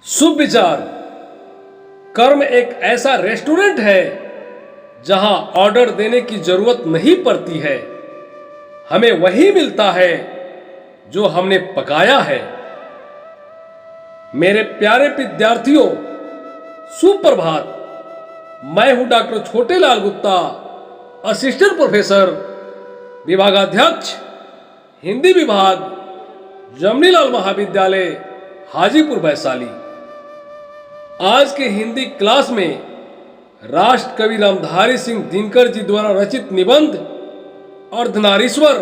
शुभ विचार। कर्म एक ऐसा रेस्टोरेंट है जहां ऑर्डर देने की जरूरत नहीं पड़ती है, हमें वही मिलता है जो हमने पकाया है। मेरे प्यारे विद्यार्थियों, सुप्रभात। मैं हूं doctor Chhotelal Gupta, assistant professor, विभागाध्यक्ष, हिंदी विभाग, जमनीलाल महाविद्यालय, हाजीपुर वैशाली। आज के हिंदी क्लास में राष्ट्र कवि रामधारी सिंह दिनकर जी द्वारा रचित निबंध अर्धनारीश्वर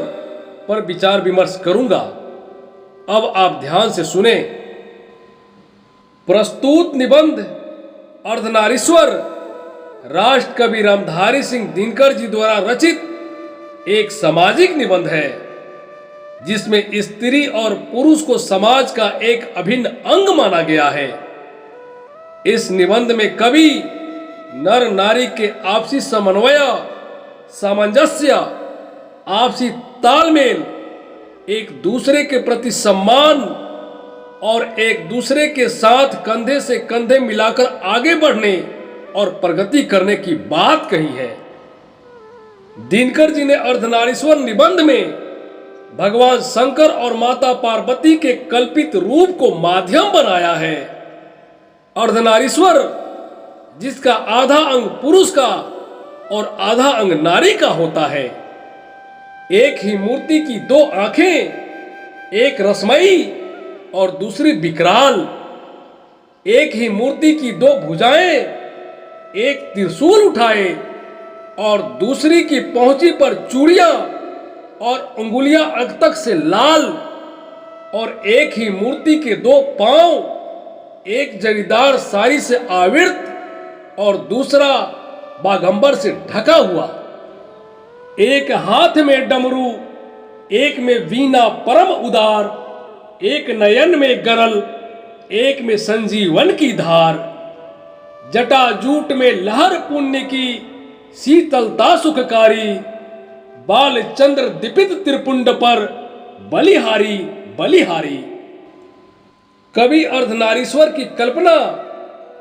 पर विचार विमर्श करूंगा। अब आप ध्यान से सुने। प्रस्तुत निबंध अर्धनारीश्वर राष्ट्र कवि रामधारी सिंह दिनकर जी द्वारा रचित एक सामाजिक निबंध है, जिसमें स्त्री और पुरुष को समाज का एक अभिन्न अंग माना गया है। इस निबंध में कवि नर नारी के आपसी समन्वय, सामंजस्य, आपसी तालमेल, एक दूसरे के प्रति सम्मान और एक दूसरे के साथ कंधे से कंधे मिलाकर आगे बढ़ने और प्रगति करने की बात कही है। दिनकर जी ने अर्धनारीश्वर निबंध में भगवान शंकर और माता पार्वती के कल्पित रूप को माध्यम बनाया है। अर्धनारीश्वर, जिसका आधा अंग पुरुष का और आधा अंग नारी का होता है। एक ही मूर्ति की दो आंखें, एक रसमयी और दूसरी विकराल। एक ही मूर्ति की दो भुजाएं, एक त्रिशूल उठाए और दूसरी की पहुंची पर चूड़ियां और अंगुलियां अंग तक से लाल। और एक ही मूर्ति के दो पांव, एक जरीदार साड़ी से आवृत और दूसरा बागंबर से ढका हुआ। एक हाथ में डमरू, एक में वीणा परम उदार, एक नयन में गरल, एक में संजीवन की धार। जटा जूट में लहर पुण्य की शीतलता सुखकारी, बाल चंद्र दीपित त्रिपुंड पर बलिहारी बलिहारी। कवि अर्धनारीश्वर की कल्पना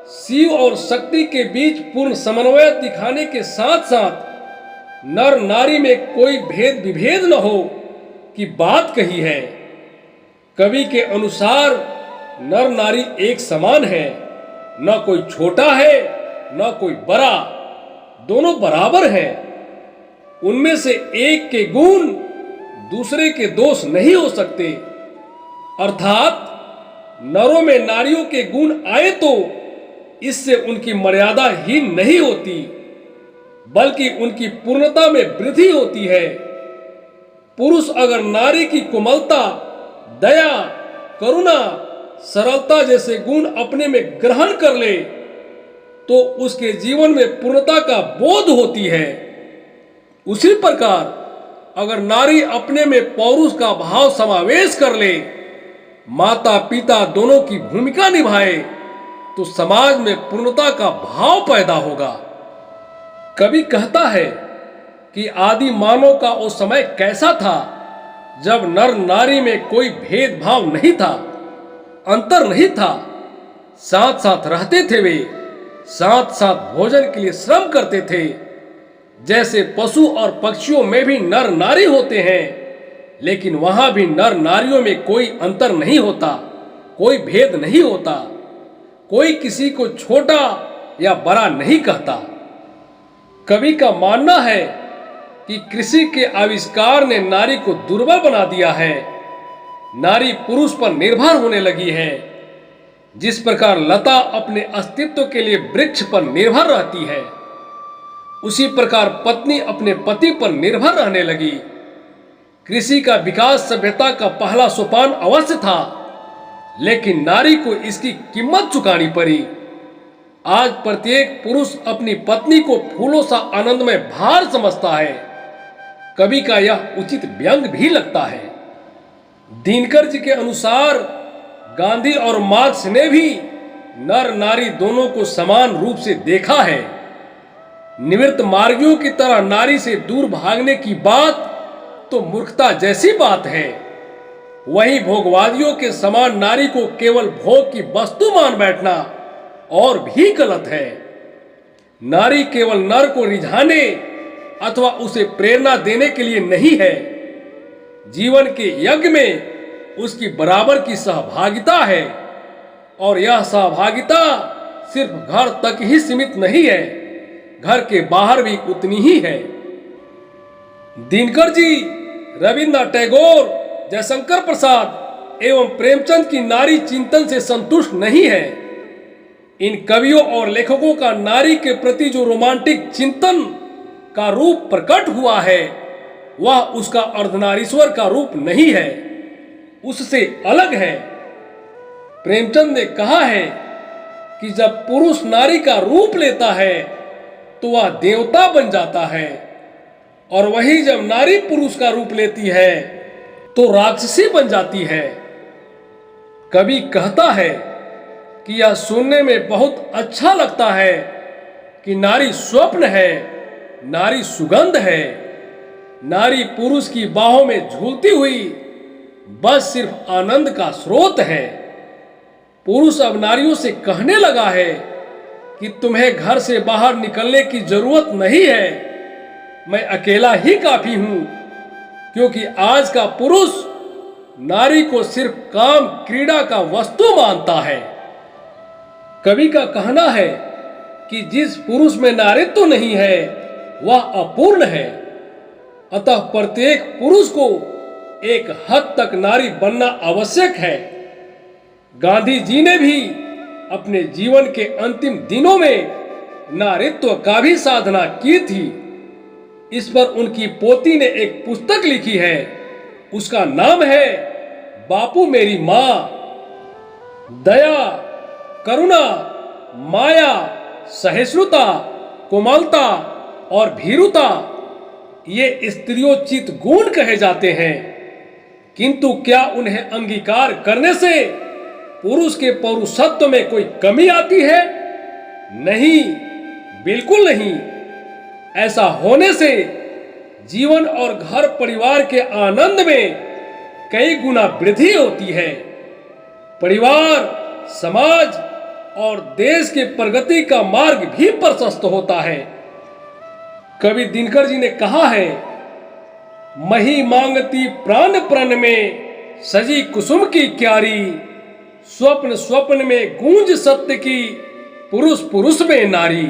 शिव और शक्ति के बीच पूर्ण समन्वय दिखाने के साथ साथ नर नारी में कोई भेद विभेद न हो की बात कही है। कवि के अनुसार नर नारी एक समान है, न कोई छोटा है न कोई बड़ा, दोनों बराबर हैं। उनमें से एक के गुण दूसरे के दोष नहीं हो सकते। अर्थात नरों में नारियों के गुण आए तो इससे उनकी मर्यादा हीन नहीं होती, बल्कि उनकी पूर्णता में वृद्धि होती है। पुरुष अगर नारी की कोमलता, दया, करुणा, सरलता जैसे गुण अपने में ग्रहण कर ले तो उसके जीवन में पूर्णता का बोध होती है। उसी प्रकार अगर नारी अपने में पौरुष का भाव समावेश कर ले, माता पिता दोनों की भूमिका निभाए, तो समाज में पूर्णता का भाव पैदा होगा। कवि कहता है कि आदि मानव का वो समय कैसा था जब नर नारी में कोई भेदभाव नहीं था, अंतर नहीं था। साथ साथ रहते थे, वे साथ साथ भोजन के लिए श्रम करते थे। जैसे पशु और पक्षियों में भी नर नारी होते हैं, लेकिन वहां भी नर नारियों में कोई अंतर नहीं होता, कोई भेद नहीं होता। कोई किसी को छोटा या बड़ा नहीं कहता। कवि का मानना है कि कृषि के आविष्कार ने नारी को दुर्बल बना दिया है। नारी पुरुष पर निर्भर होने लगी है। जिस प्रकार लता अपने अस्तित्व के लिए वृक्ष पर निर्भर रहती है, उसी प्रकार पत्नी अपने पति पर निर्भर रहने लगी। कृषि का विकास सभ्यता का पहला सोपान अवश्य था, लेकिन नारी को इसकी कीमत चुकानी पड़ी। आज प्रत्येक पुरुष अपनी पत्नी को फूलों सा आनंदमय भार समझता है। कवि का यह उचित व्यंग भी लगता है। दिनकर जी के अनुसार गांधी और मार्क्स ने भी नर नारी दोनों को समान रूप से देखा है। निवृत्त मार्गियों की तरह नारी से दूर भागने की बात तो मूर्खता जैसी बात है। वहीं भोगवादियों के समान नारी को केवल भोग की वस्तु मान बैठना और भी गलत है। नारी केवल नर को रिझाने अथवा उसे प्रेरणा देने के लिए नहीं है। जीवन के यज्ञ में उसकी बराबर की सहभागिता है, और यह सहभागिता सिर्फ घर तक ही सीमित नहीं है, घर के बाहर भी उतनी ही है। दिनकर जी, रविन्द्रनाथ टैगोर, जयशंकर प्रसाद एवं प्रेमचंद की नारी चिंतन से संतुष्ट नहीं है। इन कवियों और लेखकों का नारी के प्रति जो रोमांटिक चिंतन का रूप प्रकट हुआ है, वह उसका अर्धनारीश्वर का रूप नहीं है, उससे अलग है। प्रेमचंद ने कहा है कि जब पुरुष नारी का रूप लेता है तो वह देवता बन जाता है, और वही जब नारी पुरुष का रूप लेती है तो राक्षसी बन जाती है। कवि कहता है कि यह सुनने में बहुत अच्छा लगता है कि नारी स्वप्न है, नारी सुगंध है, नारी पुरुष की बाहों में झूलती हुई बस सिर्फ आनंद का स्रोत है। पुरुष अब नारियों से कहने लगा है कि तुम्हें घर से बाहर निकलने की जरूरत नहीं है, मैं अकेला ही काफी हूं, क्योंकि आज का पुरुष नारी को सिर्फ काम क्रीड़ा का वस्तु मानता है। कवि का कहना है कि जिस पुरुष में नारित्व तो नहीं है वह अपूर्ण है, अतः प्रत्येक पुरुष को एक हद तक नारी बनना आवश्यक है। गांधी जी ने भी अपने जीवन के अंतिम दिनों में नारित्व का भी साधना की थी। इस पर उनकी पोती ने एक पुस्तक लिखी है, उसका नाम है बापू मेरी माँ। दया, करुणा, माया, सहिष्णुता, कोमलता और भीरुता ये स्त्रियोचित गुण कहे जाते हैं, किंतु क्या उन्हें अंगीकार करने से पुरुष के पौरुषत्व में कोई कमी आती है? नहीं, बिल्कुल नहीं। ऐसा होने से जीवन और घर परिवार के आनंद में कई गुना वृद्धि होती है। परिवार, समाज और देश के प्रगति का मार्ग भी प्रशस्त होता है। कवि दिनकर जी ने कहा है, मही मांगती प्राण प्रण में सजी कुसुम की क्यारी, स्वप्न स्वप्न में गूंज सत्य की, पुरुष पुरुष में नारी।